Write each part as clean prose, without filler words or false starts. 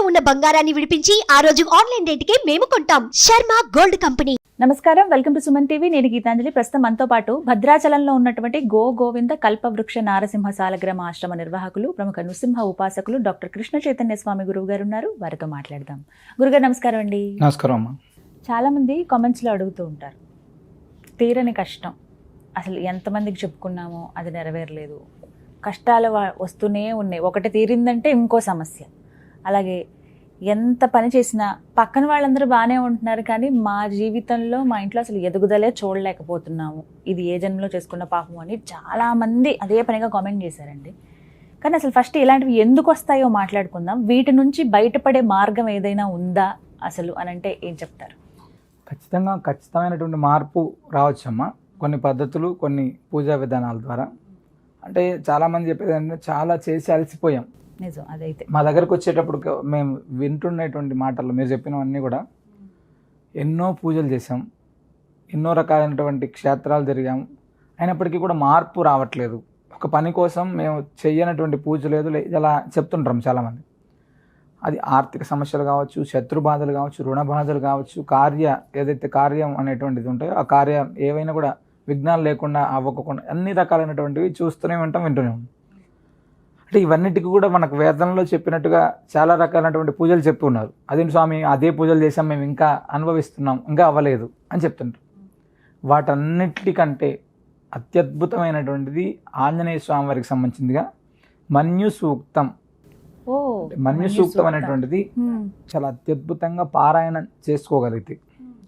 ఉన్న బంగారాన్ని విడిపించి ఆ రోజు ఆన్లైన్ రేటుకే మేము కొంటాం. Sharma gold company. నమస్కారం, వెల్కమ్ టు సుమన్ టీవీ. నేను గీతాంజలి. ప్రస్తుతం మనతో పాటు భద్రాచలంలో ఉన్నటువంటి గోవింద కల్పవృక్ష నారసింహ సాలగ్రామ ఆశ్రమ నిర్వాహకులు, ప్రముఖ నృసింహ ఉపాసకులు డాక్టర్ కృష్ణ చైతన్య స్వామి గురువు గారు ఉన్నారు. వారితో మాట్లాడదాం. గురుగారు నమస్కారం అండి. నమస్కారం అమ్మా. చాలా మంది కామెంట్స్లో అడుగుతూ ఉంటారు, తీరని కష్టం, అసలు ఎంతమందికి చెప్పుకున్నామో అది నెరవేరలేదు, కష్టాలు వస్తూనే ఉన్నాయి, ఒకటి తీరిందంటే ఇంకో సమస్య, అలాగే ఎంత పని చేసినా పక్కన వాళ్ళందరూ బాగానే ఉంటున్నారు కానీ మా జీవితంలో మా ఇంట్లో అసలు ఎదుగుదలే చూడలేకపోతున్నాము, ఇది ఏ జన్మలో చేసుకున్న పాపం అని చాలామంది అదే పనిగా కామెంట్ చేశారండి. కానీ అసలు ఫస్ట్ ఇలాంటివి ఎందుకు వస్తాయో మాట్లాడుకుందాం. వీటి నుంచి బయటపడే మార్గం ఏదైనా ఉందా అసలు అని అంటే ఏం చెప్తారు? ఖచ్చితమైనటువంటి మార్పు రావచ్చమ్మా, కొన్ని పద్ధతులు, కొన్ని పూజా విధానాల ద్వారా. అంటే చాలామంది చెప్పేది ఏంటంటే చాలా చేసి అలసిపోయాం. నిజం, అదైతే మా దగ్గరకు వచ్చేటప్పుడు మేము వింటున్నటువంటి మాటలు మీరు చెప్పినవన్నీ కూడా ఎన్నో పూజలు చేసాం, ఎన్నో రకాలైనటువంటి క్షేత్రాలు తిరిగాం, అయినప్పటికీ కూడా మార్పు రావట్లేదు. ఒక పని కోసం మేము చెయ్యనటువంటి పూజ లేదు ఇలా చెప్తుంటాం చాలామంది. అది ఆర్థిక సమస్యలు కావచ్చు, శత్రు బాధలు కావచ్చు, రుణ బాధలు కావచ్చు, ఏదైతే కార్యం అనేటువంటిది ఉంటాయో ఆ కార్యం ఏవైనా కూడా విఘ్నాలు లేకుండా అవ్వకుండా అన్ని రకాలైనటువంటివి చూస్తూనే ఉంటాం, వింటూనే ఉంటాం. అంటే ఇవన్నిటికీ కూడా మనకు వేదంలో చెప్పినట్టుగా చాలా రకాలైనటువంటి పూజలు చెప్పి ఉన్నారు. అదేంటి స్వామి, అదే పూజలు చేసాం, మేము ఇంకా అనుభవిస్తున్నాం, ఇంకా అవ్వలేదు అని చెప్తుంటారు. వాటన్నిటికంటే అత్యద్భుతమైనటువంటిది ఆంజనేయ స్వామి వారికి సంబంధించిందిగా మన్యు సూక్తం. మన్యు సూక్తం అనేటువంటిది చాలా అత్యద్భుతంగా పారాయణం చేసుకోగలిగితే,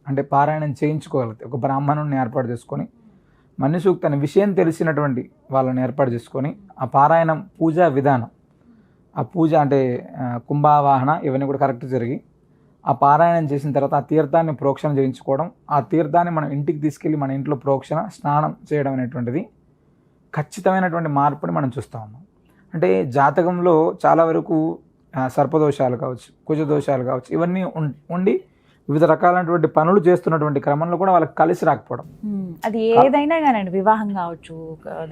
అంటే పారాయణం చేయించుకోగలిగితే ఒక బ్రాహ్మణుని ఏర్పాటు చేసుకొని మన్యు సూక్తాన్ని విషయం తెలిసినటువంటి వాళ్ళని ఏర్పాటు చేసుకొని ఆ పారాయణం పూజా విధానం, ఆ పూజ అంటే కుంభావాహన ఇవన్నీ కూడా కరెక్ట్ జరిగి ఆ పారాయణం చేసిన తర్వాత ఆ తీర్థాన్ని ప్రోక్షణ చేయించుకోవడం, ఆ తీర్థాన్ని మనం ఇంటికి తీసుకెళ్ళి మన ఇంట్లో ప్రోక్షణ స్నానం చేయడం అనేటువంటిది ఖచ్చితమైనటువంటి మార్పుని మనం చూస్తాము. అంటే జాతకంలో చాలా వరకు సర్పదోషాలు కావచ్చు, కుజదోషాలు కావచ్చు, ఇవన్నీ ఉండి వివిధ రకాలైనటువంటి పనులు చేస్తున్నటువంటి క్రమంలో కూడా వాళ్ళకి కలిసి రాకపోవడం, అది ఏదైనా కానండి, వివాహం కావచ్చు,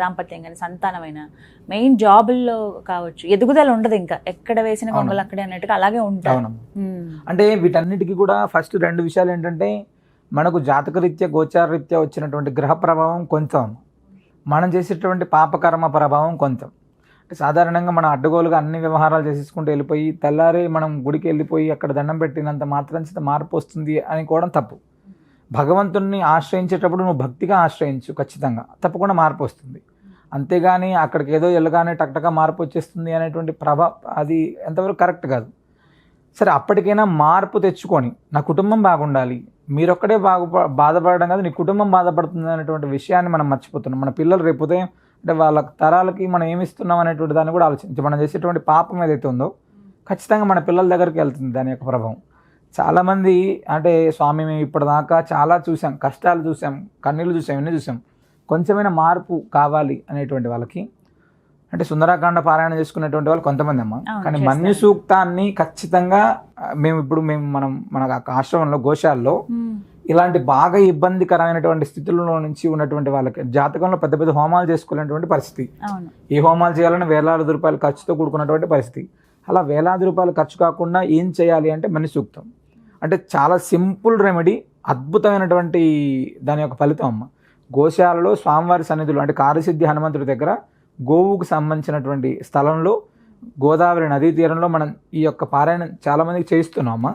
దాంపత్యం కానీ, సంతానమైన, మెయిన్ జాబుల్లో కావచ్చు, ఎదుగుదల ఉండదు, ఇంకా ఎక్కడ వేసిన గొంగలు అక్కడే అన్నట్టుగా అలాగే ఉంటాం. అంటే వీటన్నిటికీ కూడా ఫస్ట్ రెండు విషయాలు ఏంటంటే, మనకు జాతకరీత్యా గోచారరీత్యా వచ్చినటువంటి గ్రహ ప్రభావం కొంచెం, మనం చేసేటువంటి పాపకర్మ ప్రభావం కొంచెం. సాధారణంగా మనం అడ్డగోలుగా అన్ని వ్యవహారాలు చేసేసుకుంటూ వెళ్ళిపోయి తెల్లారి మనం గుడికి వెళ్ళిపోయి అక్కడ దండం పెట్టినంత మాత్రం చేత మార్పు వస్తుంది అనుకోవడం తప్పు. భగవంతుణ్ణి ఆశ్రయించేటప్పుడు నువ్వు భక్తిగా ఆశ్రయించు, ఖచ్చితంగా తప్పకుండా మార్పు వస్తుంది. అంతేగాని అక్కడికి ఏదో వెళ్ళగానే టక్టగా మార్పు వచ్చేస్తుంది అనేటువంటి అది ఎంతవరకు కరెక్ట్ కాదు. సరే, అప్పటికైనా మార్పు తెచ్చుకొని నా కుటుంబం బాగుండాలి, మీరొక్కడే బాధపడడం కాదు నీ కుటుంబం బాధపడుతుంది అనేటువంటి విషయాన్ని మనం మర్చిపోతున్నాం. మన పిల్లలు రేపు ఉదయం అంటే వాళ్ళ తరాలకి మనం ఏమిస్తున్నాం అనేటువంటి దాన్ని కూడా ఆలోచించి మనం చేసేటువంటి పాపం ఏదైతే ఉందో ఖచ్చితంగా మన పిల్లల దగ్గరికి వెళ్తుంది దాని యొక్క ప్రభావం. చాలామంది అంటే స్వామి మేము ఇప్పటిదాకా చాలా చూసాం, కష్టాలు చూసాం, కన్నీళ్ళు చూసాం, ఇవన్నీ చూసాం, కొంచెమైనా మార్పు కావాలి అనేటువంటి వాళ్ళకి అంటే సుందరాకాండ పారాయణ చేసుకునేటువంటి వాళ్ళు కొంతమంది అమ్మ. కానీ మన్యు సూక్తాన్ని ఖచ్చితంగా మన ఆశ్రమంలో గోశాలలో ఇలాంటి బాగా ఇబ్బందికరమైనటువంటి స్థితుల్లో నుంచి ఉన్నటువంటి వాళ్ళకి జాతకంలో పెద్ద పెద్ద హోమాలు చేసుకోలేనటువంటి పరిస్థితి, ఈ హోమాలు చేయాలని వేలాది రూపాయలు ఖర్చుతో కూడుకున్నటువంటి పరిస్థితి. అలా వేలాది రూపాయలు ఖర్చు కాకుండా ఏం చేయాలి అంటే మన్యు సూక్తం అంటే చాలా సింపుల్ రెమెడీ, అద్భుతమైనటువంటి దాని యొక్క ఫలితం అమ్మ. గోశాలలో స్వామివారి సన్నిధులు అంటే కార్యసిద్ధి హనుమంతుడి దగ్గర గోవుకు సంబంధించినటువంటి స్థలంలో గోదావరి నదీ తీరంలో మనం ఈ యొక్క పారాయణం చాలా మందికి చేయిస్తున్నామా,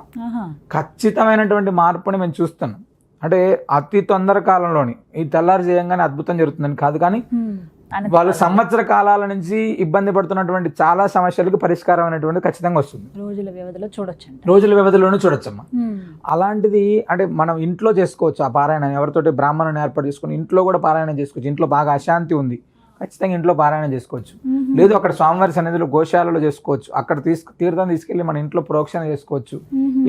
ఖచ్చితమైనటువంటి మార్పుని మేము చూస్తున్నాం. అంటే అతి తొందర కాలంలోని ఈ తెల్లారి చేయంగానే అద్భుతం జరుగుతుందని కాదు, కానీ వాళ్ళు సంవత్సర కాలాల నుంచి ఇబ్బంది పడుతున్నటువంటి చాలా సమస్యలకు పరిష్కారం అనేటువంటి ఖచ్చితంగా వస్తుంది. రోజుల వ్యవధిలోనే చూడొచ్చమ్మా. అలాంటిది అంటే మనం ఇంట్లో చేసుకోవచ్చు ఆ పారాయణం, ఎవరితోటి బ్రాహ్మణుని ఏర్పాటు చేసుకుని ఇంట్లో కూడా పారాయణం చేసుకోవచ్చు. ఇంట్లో బాగా అశాంతి ఉంది, ఖచ్చితంగా ఇంట్లో పారాయణం చేసుకోవచ్చు. లేదు అక్కడ స్వామివారి సన్నిధిలో గోశాలలో చేసుకోవచ్చు, అక్కడ తీర్థం తీసుకెళ్ళి మన ఇంట్లో ప్రోక్షణ చేసుకోవచ్చు.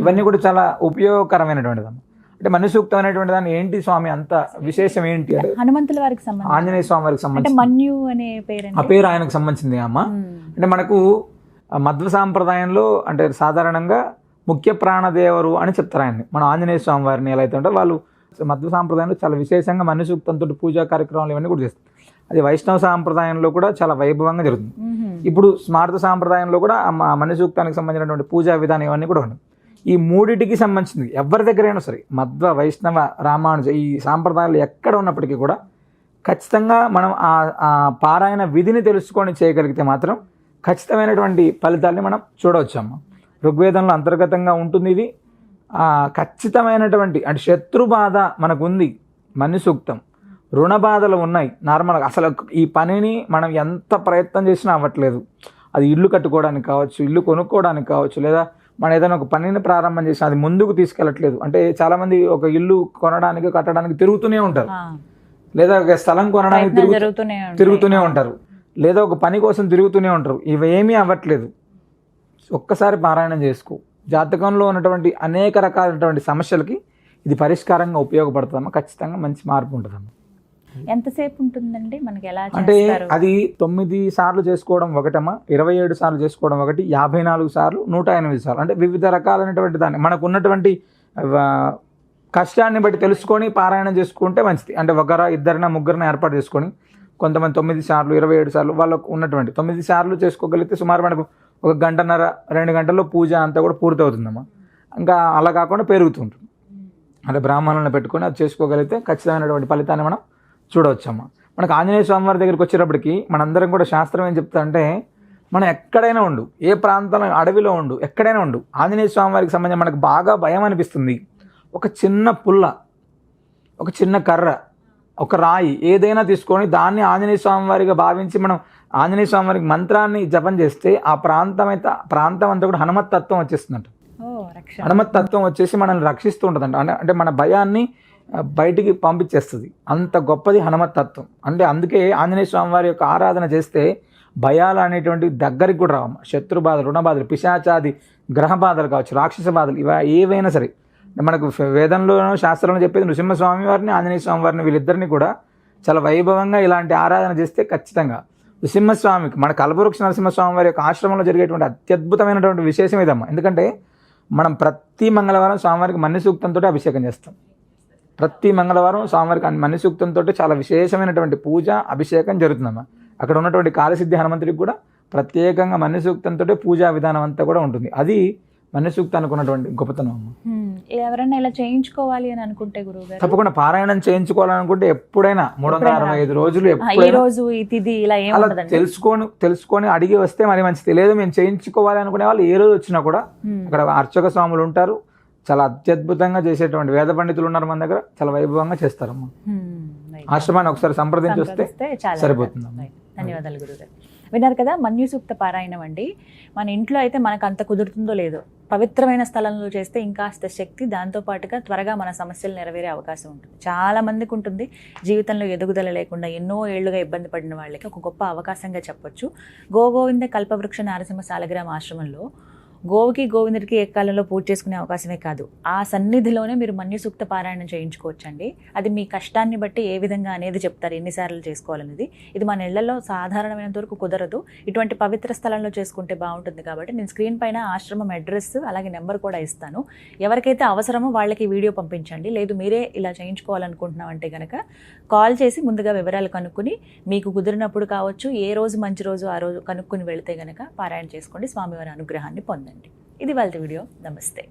ఇవన్నీ కూడా చాలా ఉపయోగకరమైనటువంటిది. అంటే మన్యు సూక్తం అనేటువంటి దాన్ని ఏంటి స్వామి అంత విశేషం ఏంటి అంటే హనుమంతుల వారికి ఆంజనేయ స్వామి వారికి సంబంధించి ఆ పేరు ఆయనకు సంబంధించింది అమ్మ. అంటే మనకు మధ్వ సాంప్రదాయంలో అంటే సాధారణంగా ముఖ్య ప్రాణదేవరు అని చెప్తారు ఆయన్ని. మన ఆంజనేయ స్వామి వారిని ఎలా అయితే ఉంటే వాళ్ళు మధ్వ సాంప్రదాయంలో చాలా విశేషంగా మన్యు సూక్తంతో పూజా కార్యక్రమాలు ఇవన్నీ కూడా చేస్తారు. అది వైష్ణవ సాంప్రదాయంలో కూడా చాలా వైభవంగా జరుగుతుంది. ఇప్పుడు స్మార్త సాంప్రదాయంలో కూడా మన్య సూక్తానికి సంబంధించినటువంటి పూజా విధానం ఇవన్నీ కూడా ఉన్నాయి. ఈ మూడిటికి సంబంధించింది ఎవరి దగ్గరైనా సరే మధ్వ వైష్ణవ రామానుజ ఈ సాంప్రదాయాలు ఎక్కడ ఉన్నప్పటికీ కూడా ఖచ్చితంగా మనం ఆ పారాయణ విధిని తెలుసుకొని చేయగలిగితే మాత్రం ఖచ్చితమైనటువంటి ఫలితాలని మనం చూడవచ్చమ్మ. ఋగ్వేదంలో అంతర్గతంగా ఉంటుంది ఇది. ఖచ్చితమైనటువంటి అంటే శత్రు బాధ మనకు ఉంది మన్య సూక్తం, రుణ బాధలు ఉన్నాయి నార్మల్గా. అసలు ఈ పనిని మనం ఎంత ప్రయత్నం చేసినా అవ్వట్లేదు. అది ఇల్లు కట్టుకోవడానికి కావచ్చు, ఇల్లు కొనుక్కోవడానికి కావచ్చు, లేదా మనం ఏదైనా ఒక పనిని ప్రారంభం చేసినా అది ముందుకు తీసుకెళ్ళట్లేదు. అంటే చాలామంది ఒక ఇల్లు కొనడానికి కట్టడానికి తిరుగుతూనే ఉంటారు, లేదా ఒక స్థలం కొనడానికి తిరుగుతూనే ఉంటారు, లేదా ఒక పని కోసం తిరుగుతూనే ఉంటారు. ఇవేమీ అవ్వట్లేదు. ఒక్కసారి పారాయణం చేసుకో. జాతకంలో ఉన్నటువంటి అనేక రకాలైనటువంటి సమస్యలకి ఇది పరిష్కారంగా ఉపయోగపడుతుందమ్మా. ఖచ్చితంగా మంచి మార్పు ఉంటుందమ్మా. ఎంతసేపు ఉంటుందండి మనకి? ఎలా అంటే అది 9 సార్లు చేసుకోవడం ఒకటమ్మా, 27 సార్లు చేసుకోవడం ఒకటి, 54 సార్లు, 108 సార్లు. అంటే వివిధ రకాలైనటువంటి దాన్ని మనకు ఉన్నటువంటి కష్టాన్ని బట్టి తెలుసుకొని పారాయణం చేసుకుంటే మంచిది. అంటే ఒకరా ఇద్దరిన ముగ్గురిని ఏర్పాటు చేసుకొని కొంతమంది 9 సార్లు 27 సార్లు వాళ్ళకు ఉన్నటువంటి 9 సార్లు చేసుకోగలిగితే సుమారు మనకు 1 గంటన్నర 2 గంటల్లో పూజ అంతా కూడా పూర్తవుతుందమ్మా. ఇంకా అలా కాకుండా పెరుగుతుంటుంది. అంటే బ్రాహ్మణులను పెట్టుకొని అది చేసుకోగలిగితే ఖచ్చితమైనటువంటి ఫలితాన్ని మనం చూడవచ్చమ్మా. మనకు ఆంజనేయ స్వామి వారి దగ్గరికి వచ్చేటప్పటికి మనందరం కూడా శాస్త్రం ఏం చెప్తా అంటే మనం ఎక్కడైనా ఉండు, ఏ ప్రాంతంలో అడవిలో ఉండు, ఎక్కడైనా ఉండు, ఆంజనేయ స్వామి వారికి సంబంధించి మనకు బాగా భయం అనిపిస్తుంది. ఒక చిన్న పుల్ల, ఒక చిన్న కర్ర, ఒక రాయి ఏదైనా తీసుకొని దాన్ని ఆంజనేయ స్వామి వారిగా భావించి మనం ఆంజనేయ స్వామి వారికి మంత్రాన్ని జపం చేస్తే ఆ ప్రాంతం అంతా కూడా హనుమత్ తత్వం వచ్చేస్తుందంట. హనుమత్ తత్వం వచ్చేసి మనల్ని రక్షిస్తూ ఉంటుందంట. అంటే మన భయాన్ని బయటికి పంపించేస్తుంది. అంత గొప్పది హనుమత్ తత్వం. అంటే అందుకే ఆంజనేయ స్వామి వారి యొక్క ఆరాధన చేస్తే భయాలు అనేటువంటి దగ్గరికి కూడా రావమ్మ. శత్రు బాధలు, రుణ బాధలు, పిశాచాది గ్రహ బాధలు కావచ్చు, రాక్షస బాధలు, ఏవైనా సరే మనకు వేదంలోనూ శాస్త్రంలో చెప్పేది నృసింహస్వామి వారిని, ఆంజనేయ స్వామి వారిని, వీళ్ళిద్దరిని కూడా చాలా వైభవంగా ఇలాంటి ఆరాధన చేస్తే ఖచ్చితంగా నృసింహస్వామికి మన కల్పవృక్ష నరసింహస్వామి వారి యొక్క ఆశ్రమంలో జరిగేటువంటి అత్యద్భుతమైనటువంటి విశేషం ఇదమ్మా. ఎందుకంటే మనం ప్రతి మంగళవారం స్వామివారికి మన్య సూక్తంతో అభిషేకం చేస్తాం. ప్రతి మంగళవారం స్వామివారికి మన్య సూక్తంతో చాలా విశేషమైనటువంటి పూజ అభిషేకం జరుగుతుందమ్మా. అక్కడ ఉన్నటువంటి కార్యసిద్ధి హనుమంతుడికి కూడా ప్రత్యేకంగా మన్య సూక్తంతో పూజా విధానం అంతా కూడా ఉంటుంది. అది మన్య సూక్తానికి ఉన్నటువంటి గొప్పతనం. ఎవరైనా ఇలా చేయించుకోవాలి అని అనుకుంటే గురువుగారు తప్పకుండా పారాయణం చేయించుకోవాలనుకుంటే ఎప్పుడైనా 365 రోజులు తెలుసుకొని అడిగి వస్తే మరి మంచిది. లేదు మేము చేయించుకోవాలి అనుకునే వాళ్ళు ఏ రోజు వచ్చినా కూడా అక్కడ అర్చక స్వాములు ఉంటారు. చాలా అత్యద్భుతంగా చేసేటువంటి వేద పండితులు ఉన్నారు మన దగ్గర. చాలా వైభవంగా చేస్తారమ్మా. ఆశ్రమాన్ని ఒకసారి సంప్రదించి వస్తే సరిపోతుంది. ధన్యవాదాలు గురుగారు. విన్నారు కదా మన్యు సూక్త పారాయణం అండి. మన ఇంట్లో అయితే మనకు అంత కుదురుతుందో లేదో, పవిత్రమైన స్థలంలో చేస్తే ఇంకాస్త శక్తి, దాంతోపాటుగా త్వరగా మన సమస్యలు నెరవేరే అవకాశం ఉంటుంది. చాలా మందికి ఉంటుంది. జీవితంలో ఎదుగుదల లేకుండా ఎన్నో ఏళ్లుగా ఇబ్బంది పడిన వాళ్ళకి ఒక గొప్ప అవకాశంగా చెప్పొచ్చు. గోవింద కల్పవృక్ష నారసింహ సాలగ్రామ ఆశ్రమంలో గోవుకి గోవిందుడికి ఏకాలంలో పూజ చేసుకునే అవకాశమే కాదు, ఆ సన్నిధిలోనే మీరు మన్య సూక్త పారాయణం చేయించుకోవచ్చండి. అది మీ కష్టాన్ని బట్టి ఏ విధంగా అనేది చెప్తారు, ఎన్నిసార్లు చేసుకోవాలనేది. ఇది మన ఇళ్లలో సాధారణమైనంత వరకు కుదరదు. ఇటువంటి పవిత్ర స్థలంలో చేసుకుంటే బాగుంటుంది. కాబట్టి నేను స్క్రీన్ పైన ఆశ్రమం అడ్రస్ అలాగే నెంబర్ కూడా ఇస్తాను. ఎవరికైతే అవసరమో వాళ్ళకి వీడియో పంపించండి. లేదు మీరే ఇలా చేయించుకోవాలనుకుంటున్నాం అంటే కనుక కాల్ చేసి ముందుగా వివరాలు కనుక్కుని మీకు కుదిరినప్పుడు కావచ్చు, ఏ రోజు మంచి రోజు ఆ రోజు కనుక్కుని వెళితే కనుక పారాయణ చేసుకోండి. స్వామివారి అనుగ్రహాన్ని పొందండి. ఇది వాళ్ళ వీడియో. నమస్తే.